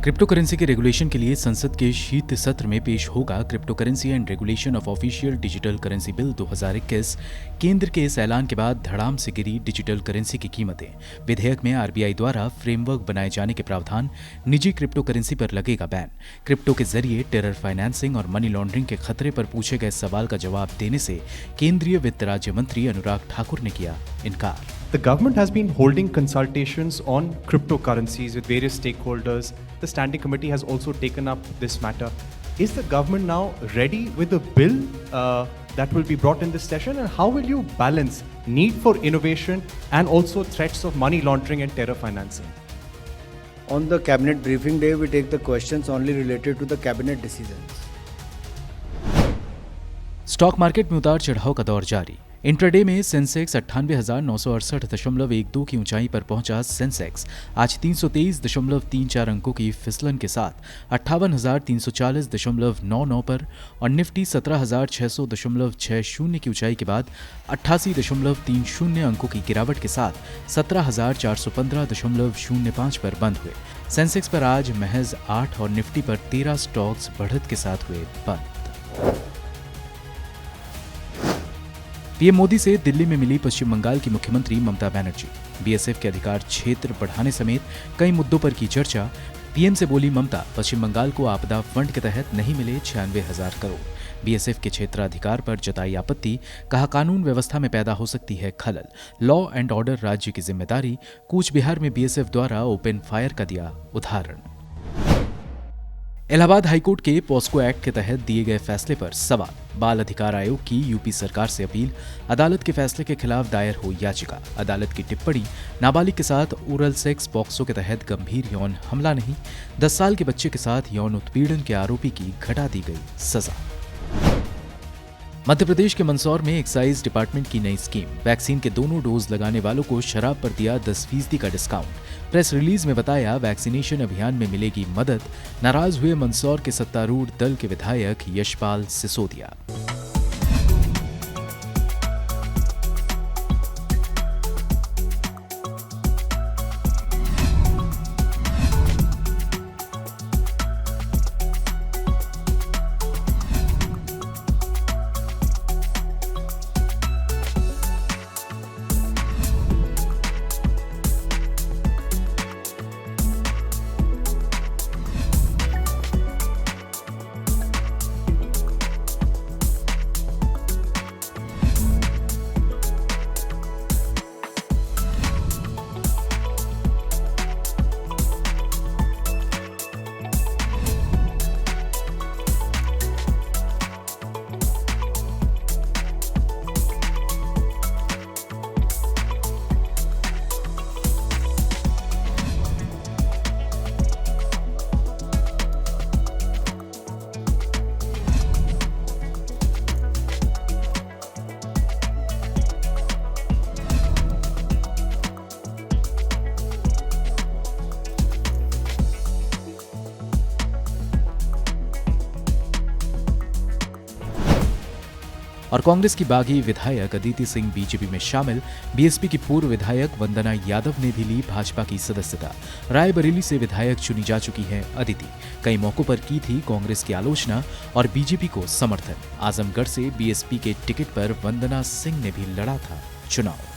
Crypto currency के regulation के लिए संसद के शीत सत्र में पेश होगा crypto currency and regulation of official digital currency bill 2021। केंद्र के इस ऐलान के बाद धड़ाम से गिरी डिजिटल करेंसी की कीमतें। विधेयक में आरबीआई द्वारा फ्रेमवर्क बनाए जाने के प्रावधान, निजी क्रिप्टो करेंसी पर लगेगा बैन। क्रिप्टो के जरिए टेरर फाइनेंसिंग और मनी लॉन्ड्रिंग के खतरे पर पूछे गए सवाल का जवाब देने से केंद्रीय वित्त राज्य मंत्री अनुराग ठाकुर ने किया इनकार। The government has been holding consultations on cryptocurrencies with various stakeholders. The standing committee has also taken up this matter. Is the government now ready with a bill that will be brought in this session? And how will you balance need for innovation and also threats of money laundering and terror financing? On the cabinet briefing day, we take the questions only related to the cabinet decisions. Stock market में उतार चढ़ाव का दौर जारी। Intraday में Sensex 98,968.12 की ऊंचाई पर पहुंचा। सेंसेक्स आज 323.34 अंकों की फिसलन के साथ 58,340.99 पर और निफ्टी 17,600.60 की ऊंचाई के बाद 88.30 अंकों की गिरावट के साथ 17,415.05 पर बंद हुए। सेंसेक्स पर आज महज 8 और निफ्टी पर 13 स्टॉक्स बढ़त के साथ हुए बंद। पीएम मोदी से दिल्ली में मिली पश्चिम बंगाल की मुख्यमंत्री ममता बनर्जी। बीएसएफ के अधिकार क्षेत्र बढ़ाने समेत कई मुद्दों पर की चर्चा। पीएम से बोली ममता, पश्चिम बंगाल को आपदा फंड के तहत नहीं मिले 96,000 करोड़। बीएसएफ के क्षेत्राधिकार पर जताई आपत्ति, कहा कानून व्यवस्था में पैदा हो सकती है खलल। लॉ एंड ऑर्डर राज्य की जिम्मेदारी। कूच बिहार में बीएसएफ द्वारा ओपन फायर का दिया उदाहरण। इलाहाबाद हाईकोर्ट के पॉस्को एक्ट के तहत दिए गए फैसले पर सवाल। बाल अधिकार आयोग की यूपी सरकार से अपील। अदालत के फैसले के खिलाफ दायर हो याचिका। अदालत की टिप्पणी, नाबालिग के साथ ओरल सेक्स पॉक्सो के तहत गंभीर यौन हमला नहीं। 10 साल के बच्चे के साथ यौन उत्पीड़न के आरोपी की घटा दी गई सजा। मध्य प्रदेश के मंदसौर में एक्साइज डिपार्टमेंट की नई स्कीम। वैक्सीन के दोनों डोज लगाने वालों को शराब पर दिया 10% का डिस्काउंट। प्रेस रिलीज में बताया, वैक्सीनेशन अभियान में मिलेगी मदद। नाराज हुए मंदसौर के सत्तारूढ़ दल के विधायक यशपाल सिसोदिया। और कांग्रेस की बागी विधायक अदिति सिंह बीजेपी में शामिल। बीएसपी की पूर्व विधायक वंदना यादव ने भी ली भाजपा की सदस्यता। रायबरेली से विधायक चुनी जा चुकी है अदिति। कई मौकों पर की थी कांग्रेस की आलोचना और बीजेपी को समर्थन। आजमगढ़ से बीएसपी के टिकट पर वंदना सिंह ने भी लड़ा था चुनाव।